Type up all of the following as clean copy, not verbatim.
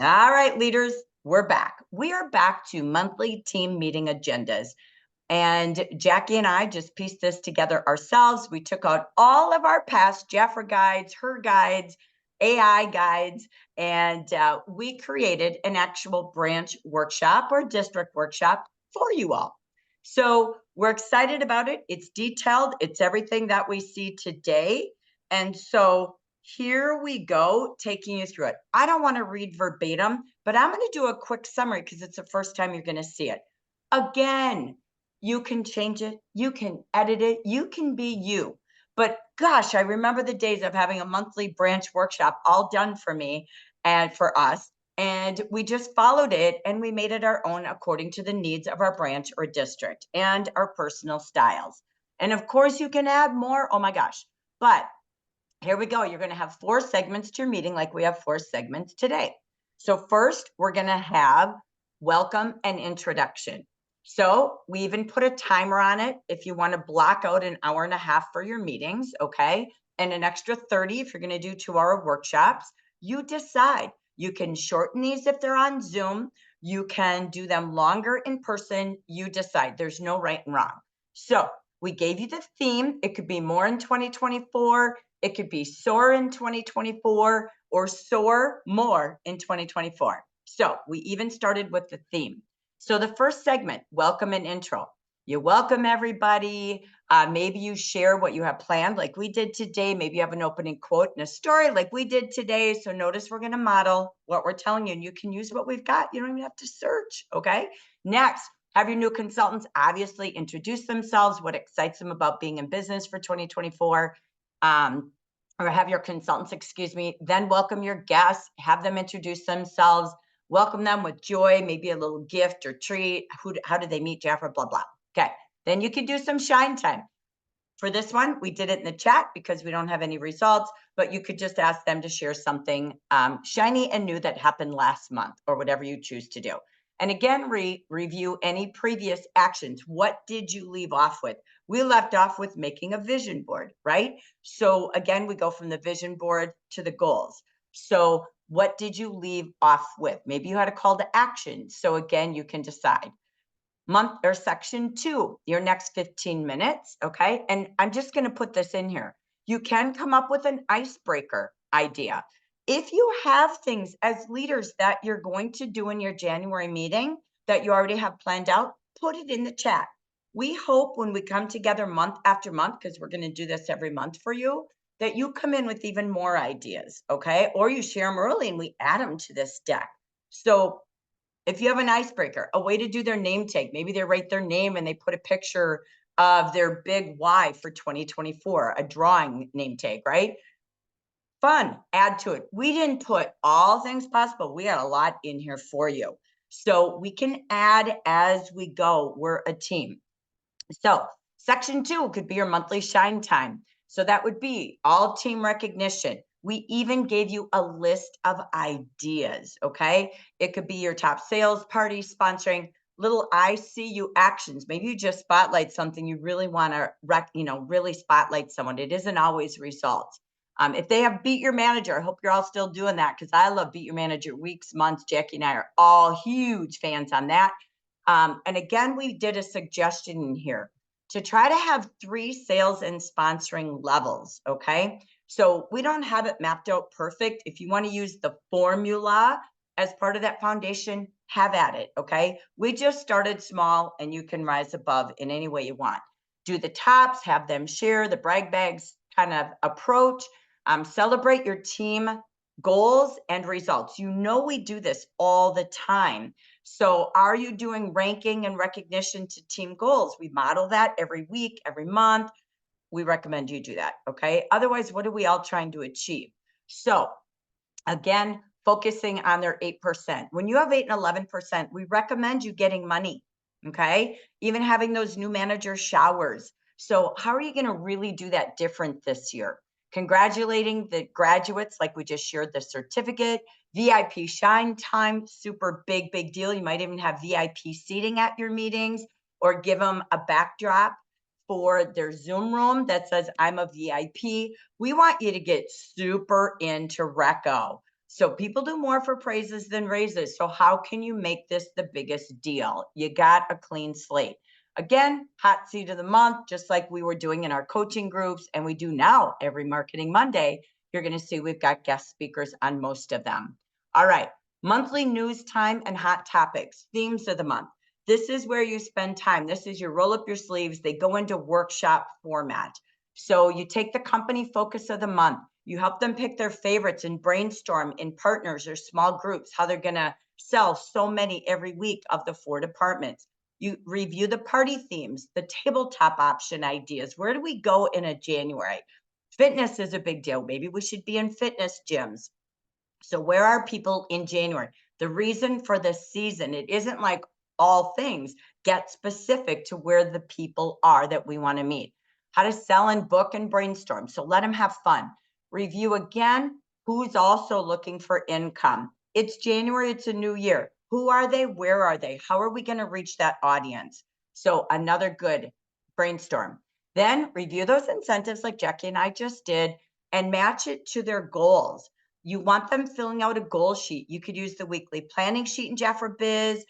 All right, leaders, we're back. We are back to monthly team meeting agendas. And Jackie and I just pieced this together ourselves. We took out all of our past Jafra guides, her guides, AI guides, and we created an actual branch workshop or district workshop for you all. So we're excited about it. It's detailed. It's everything that we see today. And so here we go, taking you through it. I don't want to read verbatim, but I'm going to do a quick summary because it's the first time you're going to see it. Again, you can change it, you can edit it, you can be you. But gosh, I remember the days of having a monthly branch workshop all done for me and for us. And we just followed it and we made it our own according to the needs of our branch or district and our personal styles. And of course, you can add more. Oh my gosh. But here we go. You're going to have 4 segments to your meeting, like we have 4 segments today. So, first, we're going to have welcome and introduction. So, we even put a timer on it if you want to block out an hour and a half for your meetings, okay? And an extra 30 if you're going to do 2-hour workshops. You decide. You can shorten these if they're on Zoom. You can do them longer in person. You decide. There's no right and wrong. So, we gave you the theme. It could be more in 2024. It could be soar in 2024 or soar more in 2024. So we even started with the theme. So the first segment, welcome and intro. You welcome everybody. Maybe you share what you have planned like we did today. Maybe you have an opening quote and a story like we did today. So notice we're going to model what we're telling you and you can use what we've got. You don't even have to search, okay? Next, have your new consultants obviously introduce themselves, what excites them about being in business for 2024. Or have your consultants, then welcome your guests, have them introduce themselves, welcome them with joy, maybe a little gift or treat. How did they meet Jafra, blah, blah. Okay, then you can do some shine time. For this one, we did it in the chat because we don't have any results, but you could just ask them to share something shiny and new that happened last month or whatever you choose to do. And again, review any previous actions. What did you leave off with? We left off with making a vision board, right? So again, we go from the vision board to the goals. So what did you leave off with? Maybe you had a call to action. So again, you can decide. Month or section 2, your next 15 minutes, okay? And I'm just going to put this in here. You can come up with an icebreaker idea. If you have things as leaders that you're going to do in your January meeting that you already have planned out, put it in the chat. We hope when we come together month after month, because we're going to do this every month for you, that you come in with even more ideas, okay? Or you share them early and we add them to this deck. So if you have an icebreaker, a way to do their name tag, maybe they write their name and they put a picture of their big why for 2024, a drawing name tag, right? Fun, add to it. We didn't put all things possible. We got a lot in here for you. So we can add as we go. We're a team. So section 2 could be your monthly shine time. So that would be all team recognition. We even gave you a list of ideas, okay? It could be your top sales party sponsoring little I see you actions. Maybe you just spotlight something you really want to, really spotlight someone. It isn't always results. If they have Beat Your Manager, I hope you're all still doing that because I love Beat Your Manager weeks, months. Jackie and I are all huge fans on that. And again, we did a suggestion in here to try to have 3 sales and sponsoring levels, okay? So we don't have it mapped out perfect. If you want to use the formula as part of that foundation, have at it, okay? We just started small and you can rise above in any way you want. Do the tops, have them share the brag bags kind of approach, celebrate your team goals and results. You know we do this all the time. So are you doing ranking and recognition to team goals? We model that every week, every month. We recommend you do that, okay? Otherwise, what are we all trying to achieve? So again, focusing on their 8%. When you have 8 and 11%, we recommend you getting money, okay? Even having those new manager showers. So how are you going to really do that different this year? Congratulating the graduates, like we just shared the certificate, VIP shine time, super big deal. You might even have VIP seating at your meetings or give them a backdrop for their Zoom room that says, I'm a VIP. We want you to get super into Reco. So people do more for praises than raises. So how can you make this the biggest deal? You got a clean slate. Again, hot seat of the month, just like we were doing in our coaching groups, and we do now every Marketing Monday. You're going to see we've got guest speakers on most of them. All right, monthly news time and hot topics, themes of the month. This is where you spend time. This is your roll up your sleeves. They go into workshop format. So you take the company focus of the month. You help them pick their favorites and brainstorm in partners or small groups how they're going to sell so many every week of the 4 departments. You review the party themes, the tabletop option ideas. Where do we go in a January? Fitness is a big deal. Maybe we should be in fitness gyms. So where are people in January? The reason for the season, it isn't like all things. Get specific to where the people are that we want to meet. How to sell and book and brainstorm. So let them have fun. Review again, who's also looking for income. It's January, it's a new year. Who are they? Where are they? How are we going to reach that audience? So another good brainstorm. Then review those incentives like Jackie and I just did and match it to their goals. You want them filling out a goal sheet. You could use the weekly planning sheet in Jafra Biz.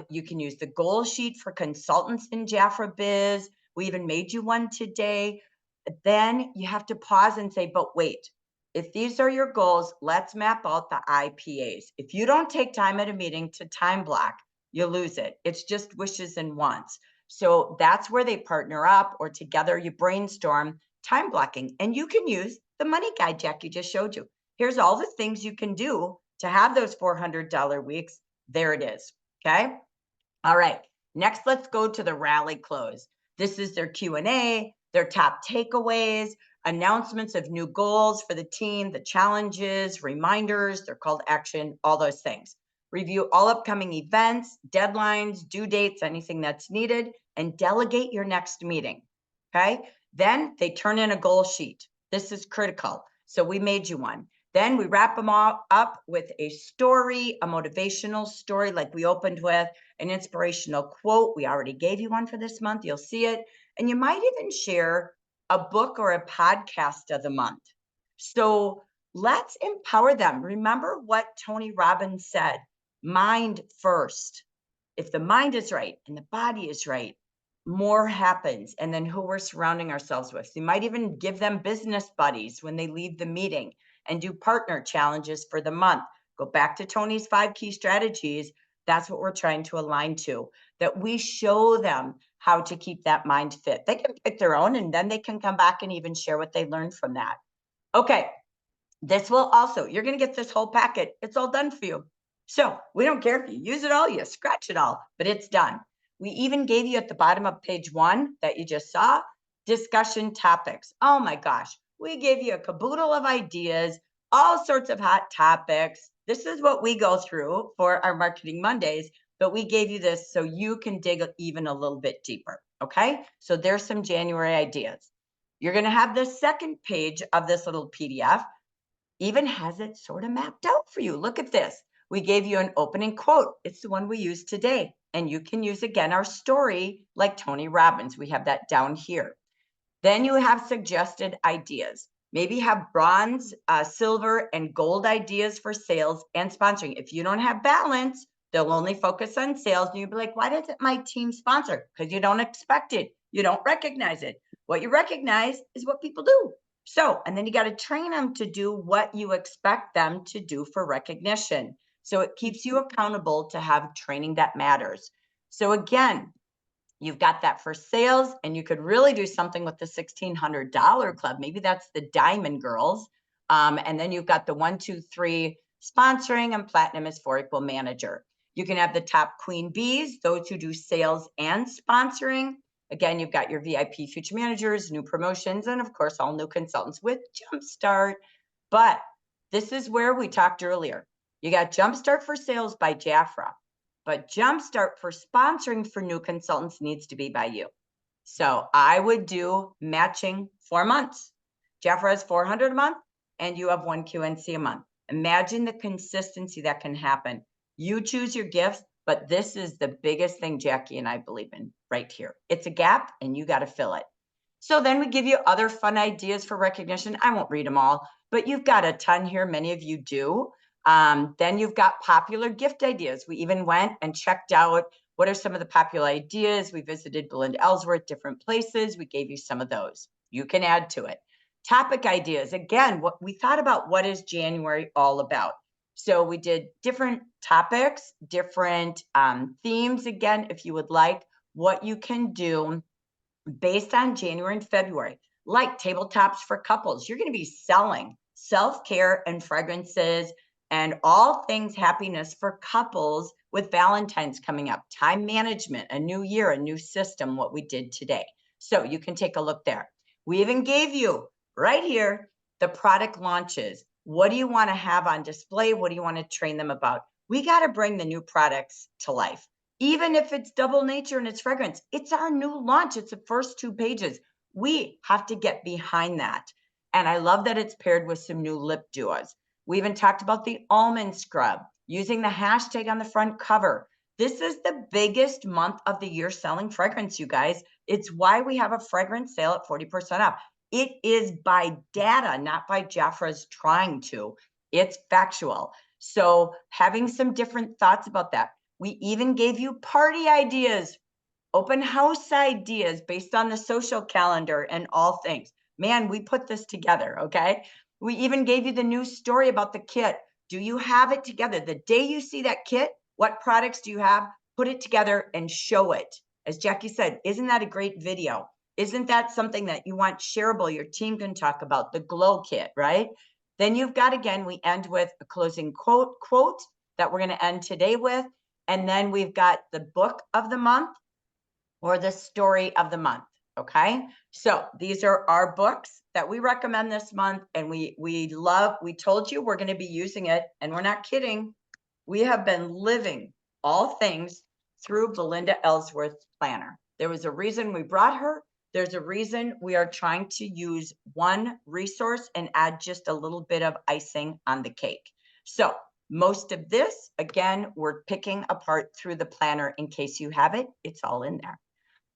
You can use the goal sheet for consultants in Jafra Biz. We even made you one today. Then you have to pause and say, but wait, if these are your goals, let's map out the IPAs. If you don't take time at a meeting to time block, you lose it. It's just wishes and wants. So that's where they partner up or together you brainstorm time blocking. And you can use the money guide Jackie just showed you. Here's all the things you can do to have those $400 weeks. There it is. Okay. All right. Next, let's go to the rally close. This is their Q&A, their top takeaways, announcements of new goals for the team, the challenges, reminders, their call to action, all those things. Review all upcoming events, deadlines, due dates, anything that's needed, and delegate your next meeting. Okay. Then they turn in a goal sheet. This is critical. So we made you one. Then we wrap them all up with a story, a motivational story like we opened with, an inspirational quote. We already gave you one for this month. You'll see it. And you might even share a book or a podcast of the month. So let's empower them. Remember what Tony Robbins said, mind first. If the mind is right and the body is right, more happens. And then who we're surrounding ourselves with. You might even give them business buddies when they leave the meeting and do partner challenges for the month. Go back to Tony's 5 key strategies. That's what we're trying to align to, that we show them how to keep that mind fit. They can pick their own and then they can come back and even share what they learned from that. Okay, this will also, you're going to get this whole packet. It's all done for you. So we don't care if you use it all, you scratch it all, but it's done. We even gave you at the bottom of page 1 that you just saw, discussion topics. Oh my gosh, we gave you a caboodle of ideas, all sorts of hot topics. This is what we go through for our Marketing Mondays, but we gave you this so you can dig even a little bit deeper, okay? So there's some January ideas. You're gonna have the second page of this little PDF, even has it sort of mapped out for you. Look at this. We gave you an opening quote. It's the one we used today. And you can use again our story like Tony Robbins. We have that down here. Then you have suggested ideas. Maybe have bronze, silver, and gold ideas for sales and sponsoring. If you don't have balance, they'll only focus on sales. And you'll be like, why doesn't my team sponsor? Because you don't expect it. You don't recognize it. What you recognize is what people do. So, and then you got to train them to do what you expect them to do for recognition. So it keeps you accountable to have training that matters. So again, you've got that for sales, and you could really do something with the $1,600 club. Maybe that's the Diamond Girls. And then you've got the 1, 2, 3 sponsoring, and Platinum is 4 equal manager. You can have the top Queen Bees, those who do sales and sponsoring. Again, you've got your VIP future managers, new promotions, and of course, all new consultants with Jumpstart. But this is where we talked earlier. You got Jumpstart for sales by Jafra. But Jumpstart for sponsoring for new consultants needs to be by you. So I would do matching 4 months. Jafra has 400 a month and you have 1 QNC a month. Imagine the consistency that can happen. You choose your gifts, but this is the biggest thing Jackie and I believe in right here. It's a gap and you got to fill it. So then we give you other fun ideas for recognition. I won't read them all, but you've got a ton here. Many of you do. Then you've got popular gift ideas. We even went and checked out what are some of the popular ideas. We visited Belinda Ellsworth, different places. We gave you some of those. You can add to it. Topic ideas. Again, what we thought about, what is January all about? So we did different topics, different themes. Again, if you would like, what you can do based on January and February, like tabletops for couples. You're going to be selling self-care and fragrances and all things happiness for couples with Valentine's coming up. Time management, a new year, a new system, what we did today. So you can take a look there. We even gave you right here the product launches. What do you want to have on display? What do you want to train them about? We got to bring the new products to life. Even if it's Double Nature and it's fragrance, it's our new launch. It's the first 2 pages. We have to get behind that. And I love that it's paired with some new lip duos. We even talked about the almond scrub, using the hashtag on the front cover. This is the biggest month of the year selling fragrance, you guys. It's why we have a fragrance sale at 40% off. It is by data, not by Jafra's trying to. It's factual. So having some different thoughts about that. We even gave you party ideas, open house ideas based on the social calendar and all things. Man, we put this together, okay? We even gave you the new story about the kit. Do you have it together? The day you see that kit, what products do you have? Put it together and show it. As Jackie said, isn't that a great video? Isn't that something that you want shareable? Your team can talk about the glow kit, right? Then you've got, again, we end with a closing quote that we're going to end today with. And then we've got the book of the month or the story of the month. Okay. So these are our books that we recommend this month. And we told you we're going to be using it, and we're not kidding. We have been living all things through Belinda Ellsworth's planner. There was a reason we brought her. There's a reason we are trying to use one resource and add just a little bit of icing on the cake. So most of this, again, we're picking apart through the planner. In case you have it, it's all in there.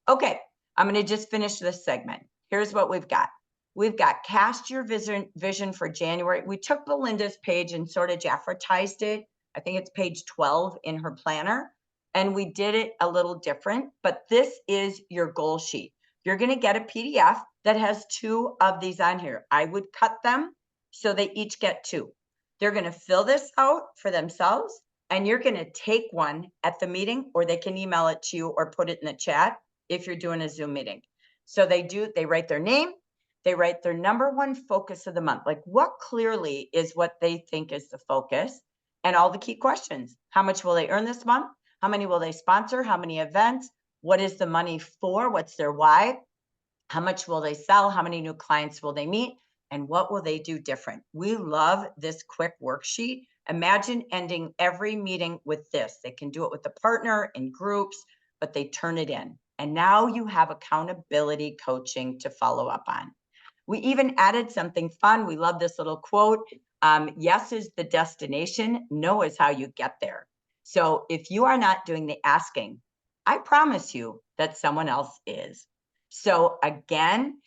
Okay, I'm going to just finish this segment. Here's what we've got. We've got cast your vision for January. We took Belinda's page and sort of Jafratized it. I think it's page 12 in her planner. And we did it a little different, but this is your goal sheet. You're going to get a PDF that has 2 of these on here. I would cut them so they each get 2. They're going to fill this out for themselves, and you're going to take one at the meeting, or they can email it to you or put it in the chat if you're doing a Zoom meeting. So they write their name, they write their number 1 focus of the month, like what clearly is what they think is the focus, and all the key questions. How much will they earn this month? How many will they sponsor? How many events? What is the money for? What's their why? How much will they sell? How many new clients will they meet? And what will they do different? We love this quick worksheet. Imagine ending every meeting with this. They can do it with the partner in groups, but they turn it in. And now you have accountability coaching to follow up on. We even added something fun. We love this little quote. Yes is the destination. No is how you get there. So if you are not doing the asking, I promise you that someone else is. So again,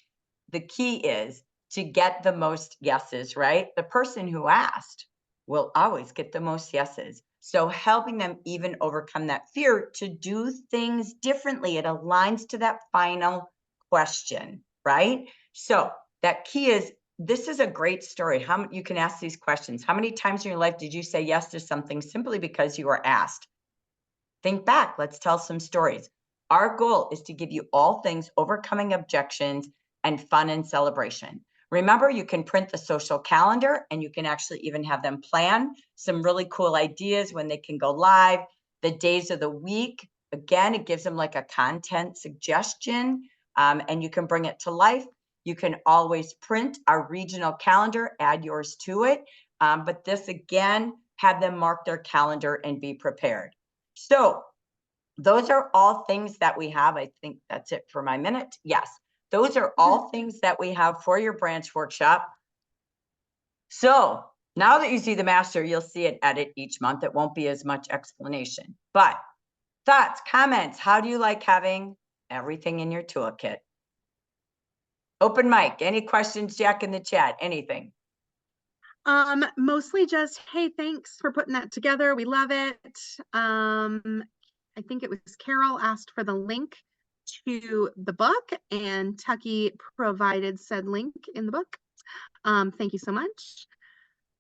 the key is to get the most yeses, right? The person who asked will always get the most yeses. So helping them even overcome that fear to do things differently. It aligns to that final question, right? So that key is, this is a great story. You can ask these questions. How many times in your life did you say yes to something simply because you were asked? Think back. Let's tell some stories. Our goal is to give you all things overcoming objections and fun and celebration. Remember, you can print the social calendar, and you can actually even have them plan some really cool ideas when they can go live, the days of the week. Again, it gives them like a content suggestion, and you can bring it to life. You can always print our regional calendar, add yours to it. But this, again, have them mark their calendar and be prepared. So those are all things that we have. I think that's it for my minute. Yes, those are all things that we have for your branch workshop. So now that you see the master, you'll see it edit each month. It won't be as much explanation. But thoughts, comments, how do you like having everything in your toolkit? Open mic. Any questions, Jack, in the chat? Anything? Mostly just, hey, thanks for putting that together. We love it. I think it was Carol asked for the link to the book, and Tucky provided said link in the book. Thank you so much.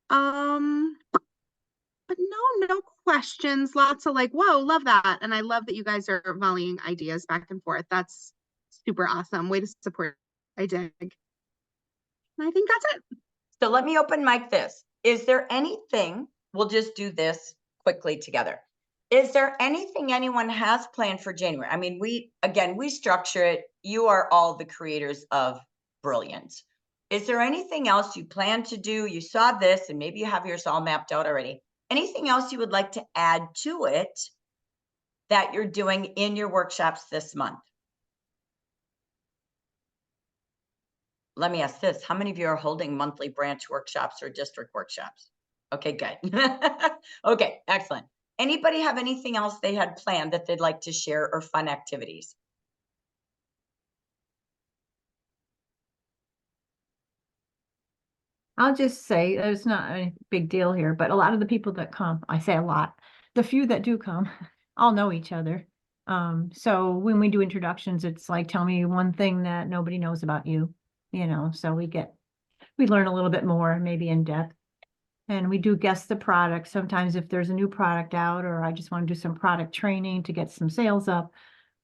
But no questions. Lots of like, whoa, love that. And I love that you guys are volleying ideas back and forth. That's super awesome. Way to support. I dig. And I think that's it. So let me open mic this. Is there anything, we'll just do this quickly together. Is there anything anyone has planned for January? I mean, we structure it. You are all the creators of brilliance. Is there anything else you plan to do? You saw this and maybe you have yours all mapped out already. Anything else you would like to add to it that you're doing in your workshops this month? Let me ask this. How many of you are holding monthly branch workshops or district workshops? Okay, good. Okay, excellent. Anybody have anything else they had planned that they'd like to share or fun activities? I'll just say there's not a big deal here, but a lot of the people that come, I say a lot, the few that do come, all know each other. So when we do introductions, it's like, tell me one thing that nobody knows about you, so we learn a little bit more, maybe in depth. And we do guess the product. Sometimes if there's a new product out, or I just want to do some product training to get some sales up,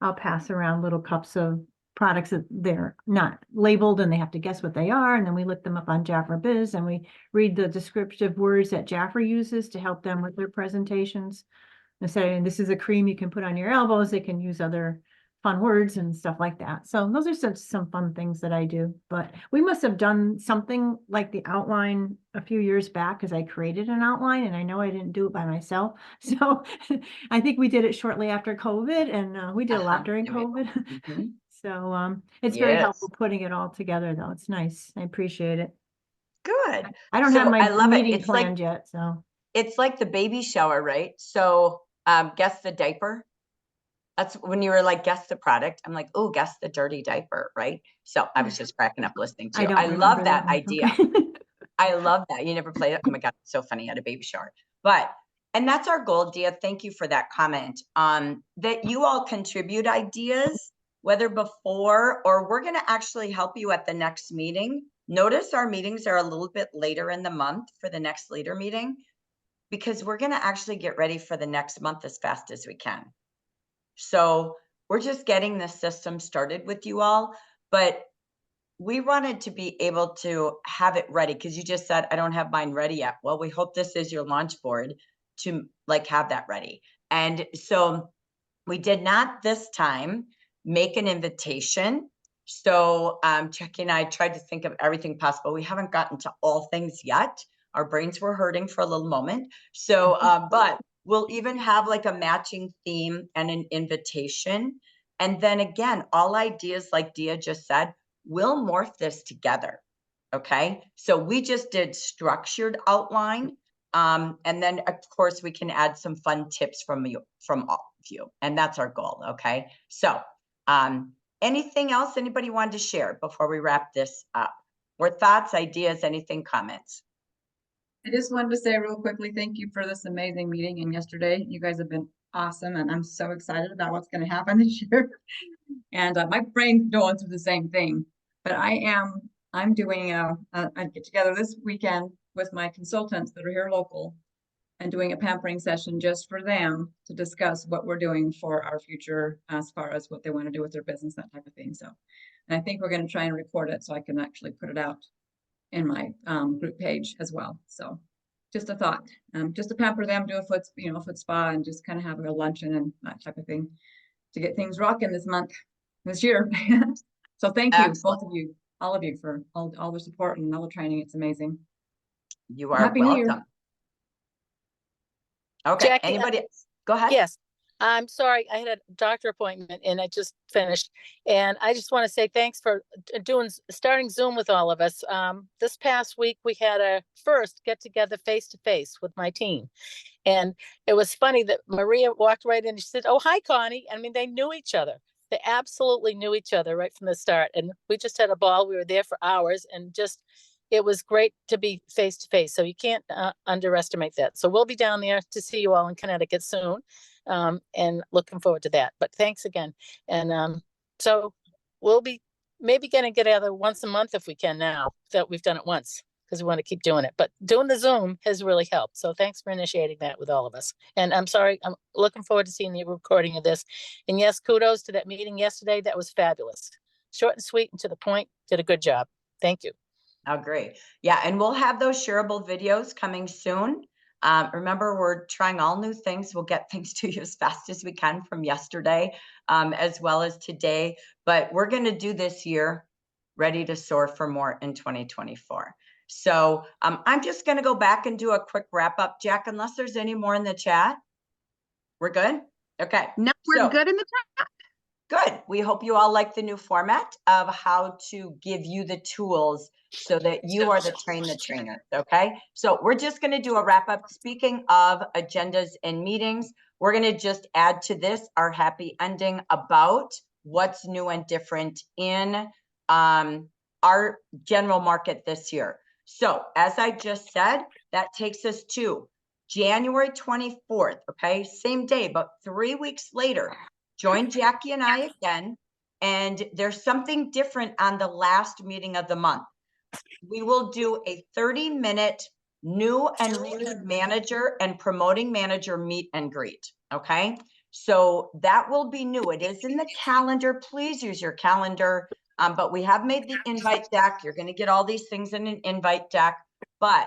I'll pass around little cups of products that they're not labeled and they have to guess what they are. And then we look them up on Jafra Biz and we read the descriptive words that Jafra uses to help them with their presentations. And saying this is a cream you can put on your elbows. They can use other fun words and stuff like that. So those are some fun things that I do. But we must have done something like the outline a few years back, because I created an outline and I know I didn't do it by myself. So I think we did it shortly after COVID, and we did a lot during COVID. Mhm. So it's very Yes. helpful putting it all together, though. It's nice. I appreciate it. Good. I don't So have my I love it. meeting It's like planned yet, so it's like the baby shower, right? So guess the diaper. That's when you were like, guess the product. I'm like, oh, guess the dirty diaper, right? So I was just cracking up listening to I you. don't I love remember that that one. idea. Okay. I love that. You never played it. Oh my God, it's so funny at a baby shower. And that's our goal, Dia. Thank you for that comment. That you all contribute ideas, whether before or we're going to actually help you at the next meeting. Notice our meetings are a little bit later in the month for the next leader meeting, because we're going to actually get ready for the next month as fast as we can. So we're just getting the system started with you all, but we wanted to be able to have it ready, because you just said, I don't have mine ready yet. Well, we hope this is your launch board to like have that ready. And so we did not this time make an invitation. So Jackie and I tried to think of everything possible. We haven't gotten to all things yet. Our brains were hurting for a little moment. So, but we'll even have like a matching theme and an invitation. And then again, all ideas, like Dia just said, we'll morph this together. Okay. So we just did structured outline. And then of course we can add some fun tips from all of you. And that's our goal. Okay. So anything else anybody wanted to share before we wrap this up? Or thoughts, ideas, anything, comments? I just wanted to say real quickly, thank you for this amazing meeting. And yesterday, you guys have been awesome. And I'm so excited about what's going to happen this year. And my brain's going through the same thing. But I'm doing a get together this weekend with my consultants that are here local, and doing a pampering session just for them to discuss what we're doing for our future as far as what they want to do with their business, that type of thing. So, and I think we're going to try and record it so I can actually put it out in my group page as well. So just a thought, just to pamper them, do a foot spa, and just kind of have a luncheon and that type of thing to get things rocking this year. So thank you, Excellent. both of you, all of you, for all the support and all the training. It's amazing. You are Happy New Year. welcome. Okay, Jackie, anybody else? Go ahead. Yes, I'm sorry. I had a doctor appointment and I just finished. And I just want to say thanks for starting Zoom with all of us. This past week, we had a first get together face to face with my team. And it was funny that Maria walked right in and she said, oh, hi, Connie. I mean, they knew each other. They absolutely knew each other right from the start. And we just had a ball. We were there for hours and just it was great to be face to face. So you can't underestimate that. So we'll be down there to see you all in Connecticut soon. And looking forward to that. But thanks again. And so we'll be maybe going to get together once a month if we can now that we've done it once, because we want to keep doing it. But doing the Zoom has really helped. So thanks for initiating that with all of us. And I'm sorry, I'm looking forward to seeing the recording of this. And yes, kudos to that meeting yesterday. That was fabulous. Short and sweet and to the point. Did a good job. Thank you. Oh, great. Yeah, and we'll have those shareable videos coming soon. Remember, we're trying all new things. We'll get things to you as fast as we can from yesterday, as well as today. But we're going to do this year ready to soar for more in 2024. So I'm just going to go back and do a quick wrap up, Jack, unless there's any more in the chat. We're good? Okay. No, we're So- good in the chat. Good. We hope you all like the new format of how to give you the tools so that you are the trainer. Okay. So we're just going to do a wrap up. Speaking of agendas and meetings, we're going to just add to this our happy ending about what's new and different in our general market this year. So as I just said, that takes us to January 24th. Okay. Same day, but 3 weeks later. Join Jackie and I again, and there's something different on the last meeting of the month. We will do a 30-minute new and renewed manager and promoting manager meet and greet, okay? So that will be new. It is in the calendar. Please use your calendar, but we have made the invite deck. You're going to get all these things in an invite deck, but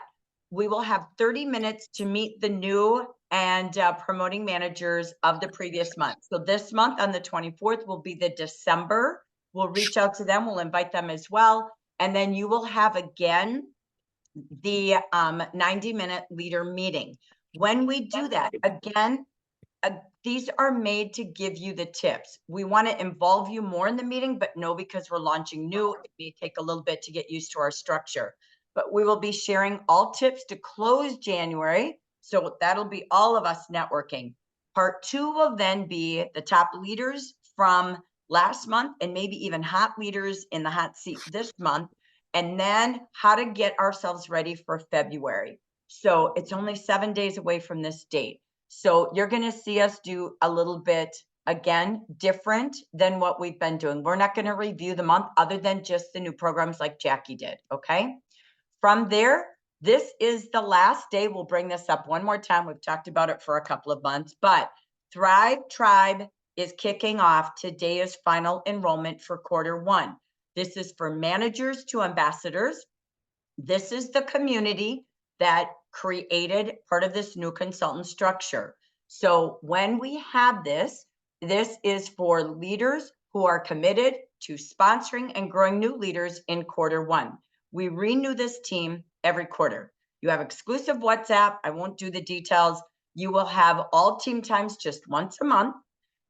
we will have 30 minutes to meet the new and promoting managers of the previous month. So this month on the 24th will be the December. We'll reach out to them. We'll invite them as well. And then you will have again the 90-minute leader meeting. When we do that, again, these are made to give you the tips. We want to involve you more in the meeting, but no, because we're launching new, it may take a little bit to get used to our structure. But we will be sharing all tips to close January. So that'll be all of us networking. Part 2 will then be the top leaders from last month and maybe even hot leaders in the hot seat this month. And then how to get ourselves ready for February. So it's only 7 days away from this date. So you're going to see us do a little bit, again, different than what we've been doing. We're not going to review the month other than just the new programs like Jackie did. Okay. From there, this is the last day. We'll bring this up one more time. We've talked about it for a couple of months, but Thrive Tribe is kicking off. Today is final enrollment for Q1. This is for managers to ambassadors. This is the community that created part of this new consultant structure. So when we have this is for leaders who are committed to sponsoring and growing new leaders in Q1. We renew this team every quarter. You have exclusive WhatsApp. I won't do the details. You will have all team times just once a month.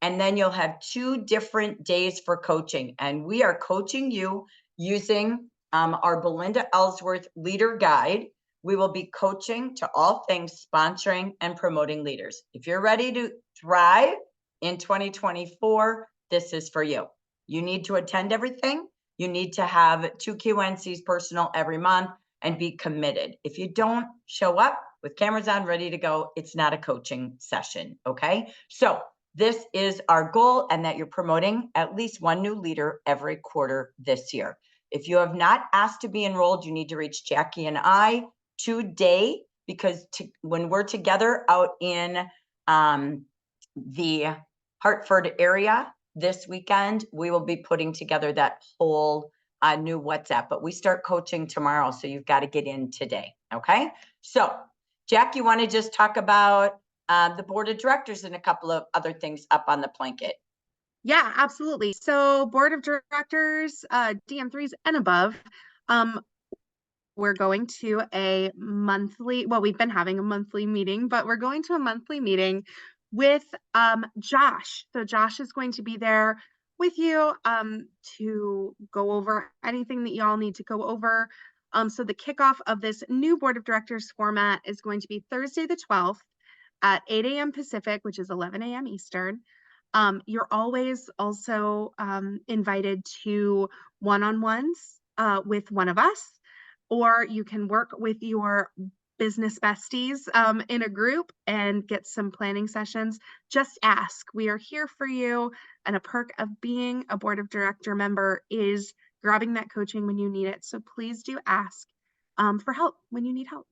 And then you'll have 2 different days for coaching. And we are coaching you using our Belinda Ellsworth Leader Guide. We will be coaching to all things sponsoring and promoting leaders. If you're ready to thrive in 2024, this is for you. You need to attend everything. You need to have 2 QNCs personal every month and be committed. If you don't show up with cameras on, ready to go, it's not a coaching session, okay? So this is our goal, and that you're promoting at least 1 new leader every quarter this year. If you have not asked to be enrolled, you need to reach Jackie and I today, because when we're together out in the Hartford area this weekend, we will be putting together that whole new WhatsApp, but we start coaching tomorrow. So you've got to get in today. Okay. So Jack, you want to just talk about the board of directors and a couple of other things up on the Plinkett? Yeah, absolutely. So board of directors, DM3s and above, we're going to a monthly, well, we've been having a monthly meeting, but we're going to a monthly meeting with Josh. So Josh is going to be there with you to go over anything that y'all need to go over. So the kickoff of this new board of directors format is going to be Thursday the 12th at 8 a.m. Pacific, which is 11 a.m. Eastern. You're always also invited to one-on-ones with one of us. or you can work with your business besties in a group and get some planning sessions. Just ask. We are here for you. And a perk of being a board of director member is grabbing that coaching when you need it. So please do ask for help when you need help.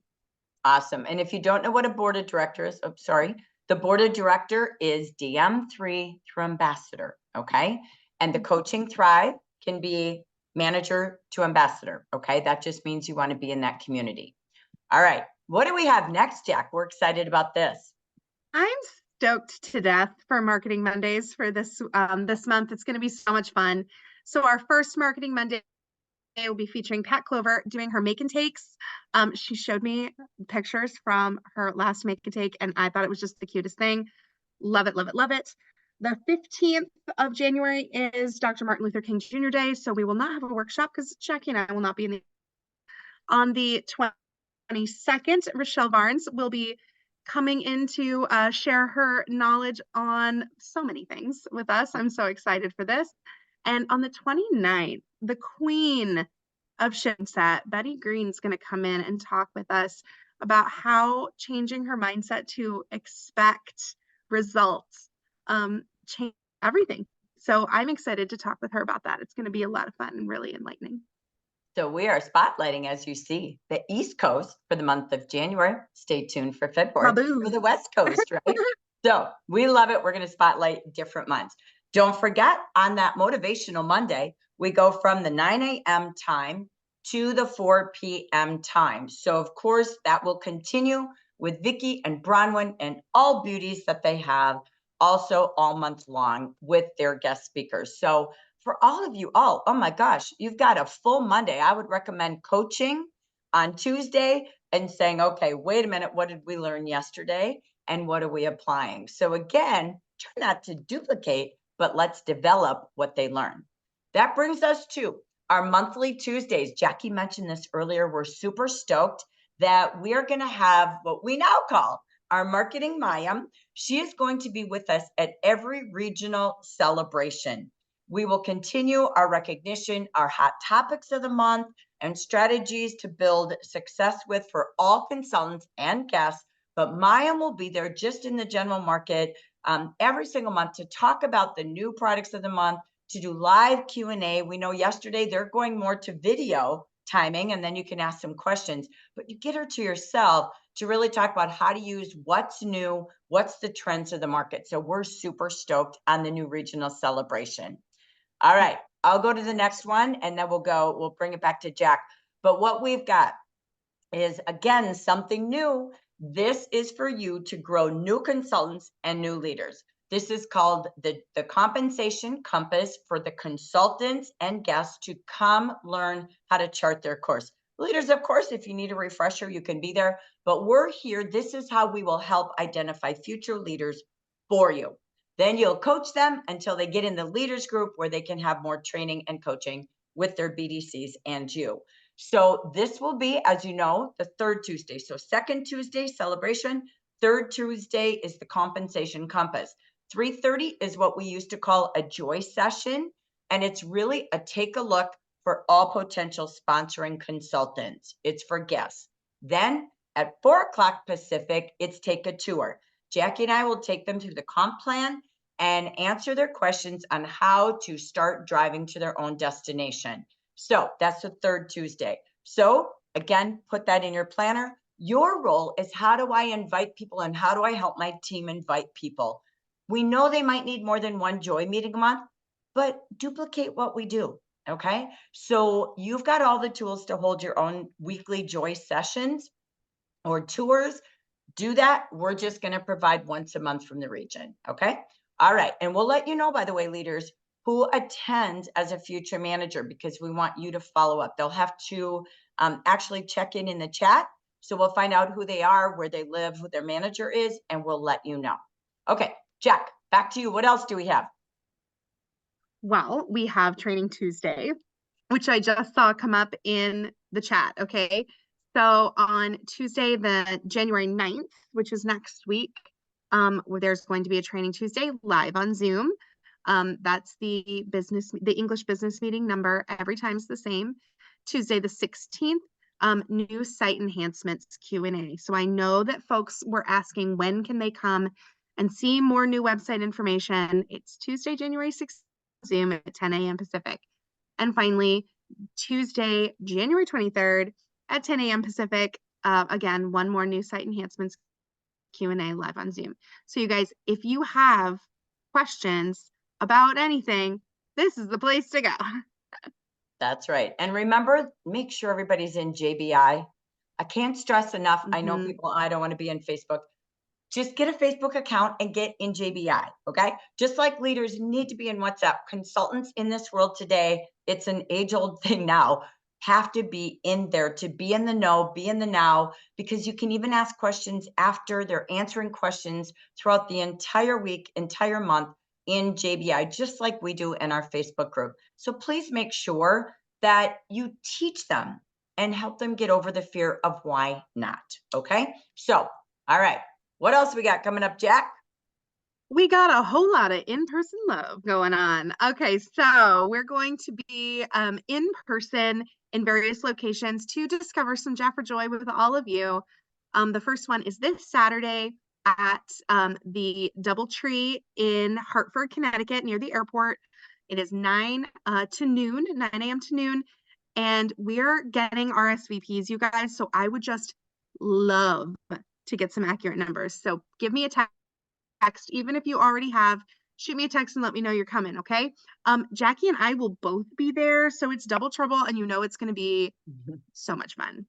Awesome. And if you don't know what a board of directors, oh, sorry, the board of director is DM3 through ambassador. Okay. And the coaching Thrive can be manager to ambassador. Okay. That just means you want to be in that community. All right. What do we have next, Jack? We're excited about this. I'm stoked to death for Marketing Mondays for this this month. It's going to be so much fun. So our first Marketing Monday will be featuring Pat Clover doing her make and takes. She showed me pictures from her last make and take, and I thought it was just the cutest thing. Love it, love it, love it. The 15th of January is Dr. Martin Luther King Jr. Day, so we will not have a workshop because Jackie and I will not be in the. On the 22nd, Rochelle Barnes will be coming in to share her knowledge on so many things with us. I'm so excited for this. And on the 29th, the queen of Shipset, Betty Green's going to come in and talk with us about how changing her mindset to expect results change everything. So I'm excited to talk with her about that. It's going to be a lot of fun and really enlightening. So we are spotlighting, as you see, the East Coast for the month of January. Stay tuned for February for the West Coast, right? So we love it. We're going to spotlight different months. Don't forget, on that Motivational Monday, we go from the 9 a.m. time to the 4 p.m. time. So of course, that will continue with Vicki and Bronwyn and all beauties that they have also all month long with their guest speakers. So for all of you all, oh my gosh, you've got a full Monday. I would recommend coaching on Tuesday and saying, okay, wait a minute, what did we learn yesterday? And what are we applying? So again, try not to duplicate, but let's develop what they learn. That brings us to our monthly Tuesdays. Jackie mentioned this earlier. We're super stoked that we are going to have what we now call our Marketing Mayam. She is going to be with us at every regional celebration. We will continue our recognition, our hot topics of the month, and strategies to build success with for all consultants and guests. But Mayam will be there just in the general market every single month to talk about the new products of the month, to do live Q&A. We know yesterday they're going more to video timing, and then you can ask some questions. But you get her to yourself to really talk about how to use what's new, what's the trends of the market. So we're super stoked on the new regional celebration. All right, I'll go to the next one and then we'll bring it back to Jack. But what we've got is, again, something new. This is for you to grow new consultants and new leaders. This is called the Compensation Compass for the consultants and guests to come learn how to chart their course. Leaders, of course, if you need a refresher, you can be there. But we're here. This is how we will help identify future leaders for you. Then you'll coach them until they get in the leaders group where they can have more training and coaching with their BDCs and you. So this will be, as you know, the third Tuesday. So second Tuesday celebration, third Tuesday is the Compensation Compass. 3:30 is what we used to call a joy session. And it's really a take a look for all potential sponsoring consultants. It's for guests. Then at 4 o'clock Pacific, it's take a tour. Jackie and I will take them through the comp plan and answer their questions on how to start driving to their own destination. So that's the third Tuesday. So again, put that in your planner. Your role is, how do I invite people and how do I help my team invite people? We know they might need more than one joy meeting a month, but duplicate what we do. Okay. So you've got all the tools to hold your own weekly joy sessions or tours. Do that. We're just going to provide once a month from the region. Okay. All right. And we'll let you know, by the way, leaders, who attends as a future manager, because we want you to follow up. They'll have to actually check in the chat. So we'll find out who they are, where they live, who their manager is, and we'll let you know. Okay, Jack, back to you. What else do we have? Well, we have Training Tuesday, which I just saw come up in the chat. Okay. So on Tuesday, the January 9th, which is next week, there's going to be a Training Tuesday live on Zoom. That's the English business meeting number. Every time's the same. Tuesday, the 16th, new site enhancements Q&A. So I know that folks were asking when can they come and see more new website information. It's Tuesday, January 6th, Zoom at 10 a.m. Pacific. And finally, Tuesday, January 23rd at 10 a.m. Pacific. Again, one more new site enhancements Q&A live on Zoom. So you guys, if you have questions about anything, this is the place to go. That's right. And remember, make sure everybody's in JBI. I can't stress enough. I know Mhm. people, I don't want to be in Facebook. Just get a Facebook account and get in JBI, okay? Just like leaders need to be in WhatsApp, consultants in this world today, it's an age-old thing now, have to be in there to be in the know, be in the now, because you can even ask questions after they're answering questions throughout the entire week, entire month in JBI, just like we do in our Facebook group. So please make sure that you teach them and help them get over the fear of why not, okay? So, all right. What else we got coming up, Jack? We got a whole lot of in-person love going on. Okay, so we're going to be in person in various locations to discover some Jaffa Joy with all of you. The first one is this Saturday at the Doubletree in Hartford, Connecticut, near the airport. It is 9 a.m. to noon, and we're getting RSVPs, you guys. So I would just love to get some accurate numbers. So give me a text, even if you already have, shoot me a text and let me know you're coming, okay? Jackie and I will both be there, so it's double trouble, and you know it's going to be so much fun.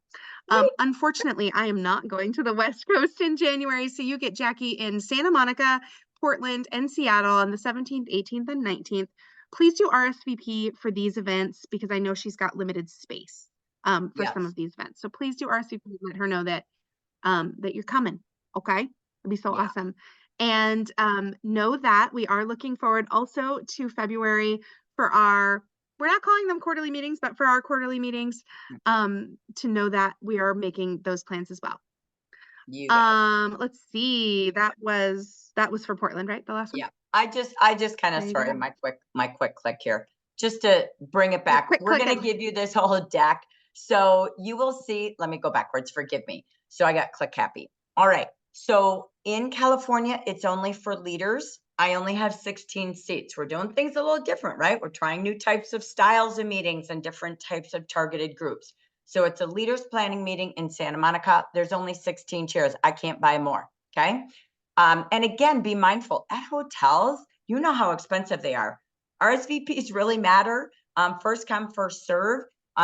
Unfortunately, I am not going to the West Coast in January, so you get Jackie in Santa Monica, Portland, and Seattle on the 17th, 18th, and 19th. Please do RSVP for these events because I know she's got limited space for some Yes. of these events. So please do RSVP and let her know that that you're coming, okay? It'd be so Yeah. awesome. And know that we are looking forward also to February for our, we're not calling them quarterly meetings, but for our quarterly meetings, to know that we are making those plans as well. You got it. Let's see, that was for Portland, right? The last one? Yeah. I just kind of, There you sorry, go. my quick click here, just to bring it back. quick We're going to clicking. give you this whole deck. So you will see, let me go backwards, forgive me. So I got click happy. All right. So in California, it's only for leaders. I only have 16 seats. We're doing things a little different, right? We're trying new types of styles of meetings and different types of targeted groups. So it's a leaders planning meeting in Santa Monica. There's only 16 chairs. I can't buy more. Okay. And again, be mindful at hotels, you know how expensive they are. RSVPs really matter. First come, first serve.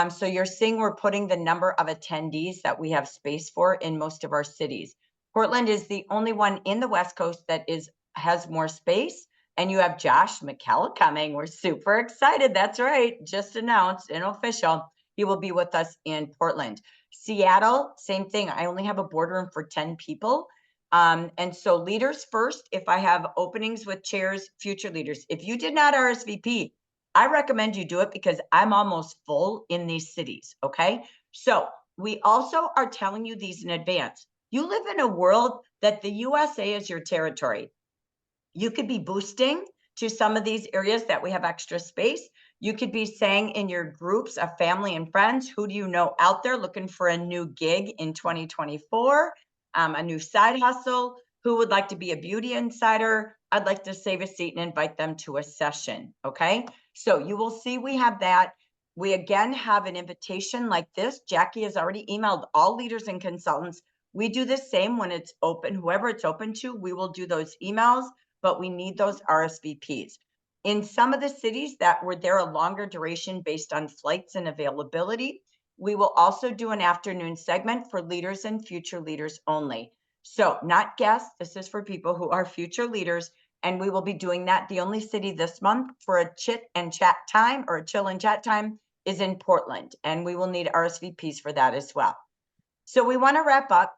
So you're seeing we're putting the number of attendees that we have space for in most of our cities. Portland is the only one in the West Coast that has more space. And you have Josh McKell coming. We're super excited. That's right. Just announced and official. He will be with us in Portland. Seattle, same thing. I only have a boardroom for 10 people. And so leaders first, if I have openings with chairs, future leaders, if you did not RSVP, I recommend you do it because I'm almost full in these cities. Okay. So we also are telling you these in advance. You live in a world that the USA is your territory. You could be boosting to some of these areas that we have extra space. You could be saying in your groups of family and friends, who do you know out there looking for a new gig in 2024, a new side hustle? Who would like to be a beauty insider? I'd like to save a seat and invite them to a session. Okay. So you will see we have that. We again have an invitation like this. Jackie has already emailed all leaders and consultants. We do the same when it's open, whoever it's open to, we will do those emails, but we need those RSVPs. In some of the cities that were there a longer duration based on flights and availability, we will also do an afternoon segment for leaders and future leaders only. So not guests, this is for people who are future leaders, and we will be doing that. The only city this month for a chit and chat time or a chill and chat time is in Portland, and we will need RSVPs for that as well. So we want to wrap up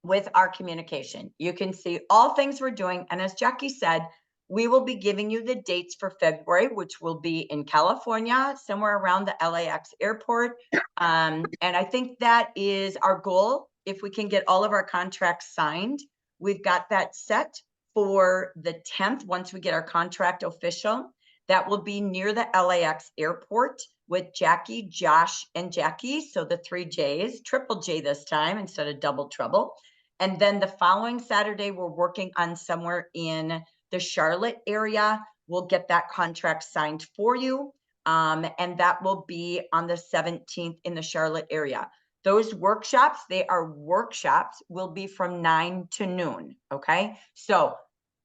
with our communication. You can see all things we're doing. And as Jackie said, we will be giving you the dates for February, which will be in California, somewhere around the LAX airport. And I think that is our goal. If we can get all of our contracts signed, we've got that set for the 10th once we get our contract official. That will be near the LAX airport with Jackie, Josh, and Jackie. So the 3 J's, triple J this time instead of double trouble. And then the following Saturday, we're working on somewhere in the Charlotte area. We'll get that contract signed for you. And that will be on the 17th in the Charlotte area. Those workshops, they are workshops, will be from 9 to noon. Okay. So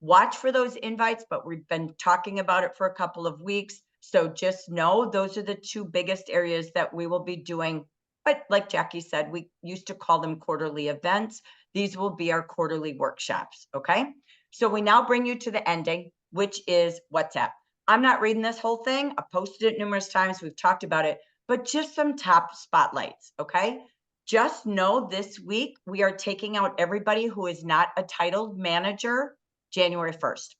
watch for those invites, but we've been talking about it for a couple of weeks. So just know those are the 2 biggest areas that we will be doing. But like Jackie said, we used to call them quarterly events. These will be our quarterly workshops. Okay. So we now bring you to the ending, which is WhatsApp. I'm not reading this whole thing. I've posted it numerous times. We've talked about it, but just some top spotlights. Okay. Just know this week we are taking out everybody who is not a titled manager January 1st.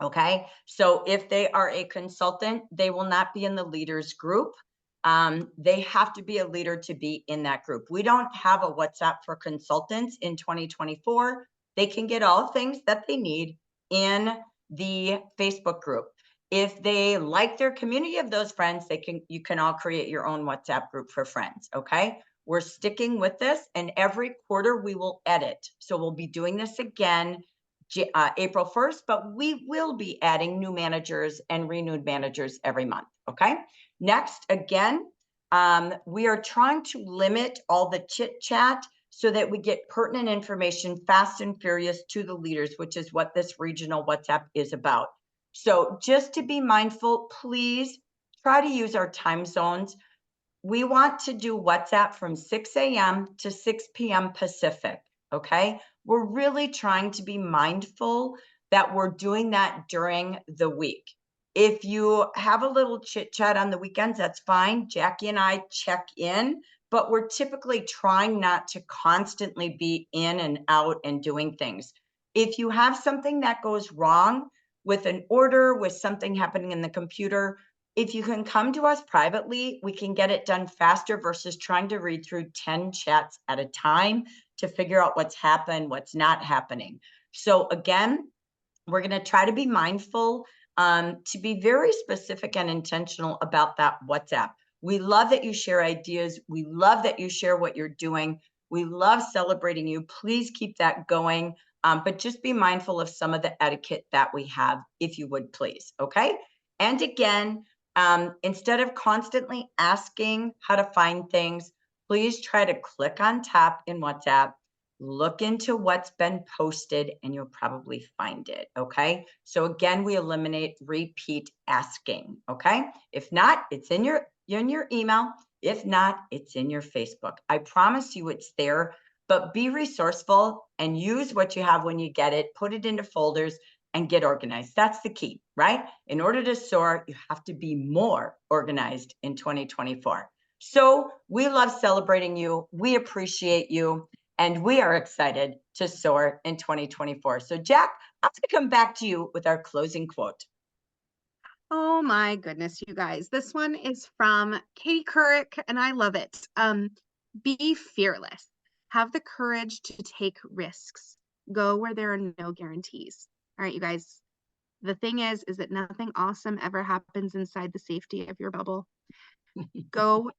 Okay. So if they are a consultant, they will not be in the leaders group. They have to be a leader to be in that group. We don't have a WhatsApp for consultants in 2024. They can get all things that they need in the Facebook group. If they like their community of those friends, you can all create your own WhatsApp group for friends. Okay. We're sticking with this, and every quarter we will edit. So we'll be doing this again April 1st, but we will be adding new managers and renewed managers every month. Okay. Next, again, we are trying to limit all the chit chat so that we get pertinent information fast and furious to the leaders, which is what this regional WhatsApp is about. So just to be mindful, please try to use our time zones. We want to do WhatsApp from 6 a.m. to 6 p.m. Pacific. Okay. We're really trying to be mindful that we're doing that during the week. If you have a little chit chat on the weekends, that's fine. Jackie and I check in, but we're typically trying not to constantly be in and out and doing things. If you have something that goes wrong with an order, with something happening in the computer, if you can come to us privately, we can get it done faster versus trying to read through 10 chats at a time to figure out what's happened, what's not happening. So again, we're going to try to be mindful, to be very specific and intentional about that WhatsApp. We love that you share ideas. We love that you share what you're doing. We love celebrating you. Please keep that going. But just be mindful of some of the etiquette that we have, if you would please. Okay. And again, instead of constantly asking how to find things, please try to click on top in WhatsApp, look into what's been posted, and you'll probably find it. Okay. So again, we eliminate repeat asking. Okay. If not, it's in your email. If not, it's in your Facebook. I promise you it's there, but be resourceful and use what you have when you get it, put it into folders and get organized. That's the key, right? In order to soar, you have to be more organized in 2024. So we love celebrating you. We appreciate you. And we are excited to soar in 2024. So Jack, I'm going to come back to you with our closing quote. Oh my goodness, you guys. This one is from Katie Couric, and I love it. Be fearless. Have the courage to take risks. Go where there are no guarantees. All right, you guys. The thing is that nothing awesome ever happens inside the safety of your bubble. Go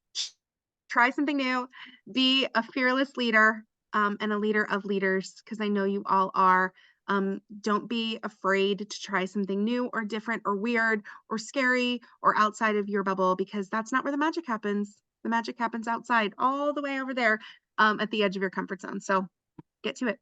try something new. Be a fearless leader, and a leader of leaders, because I know you all are. Don't be afraid to try something new or different or weird or scary or outside of your bubble, because that's not where the magic happens. The magic happens outside, all the way over there, at the edge of your comfort zone. So get to it.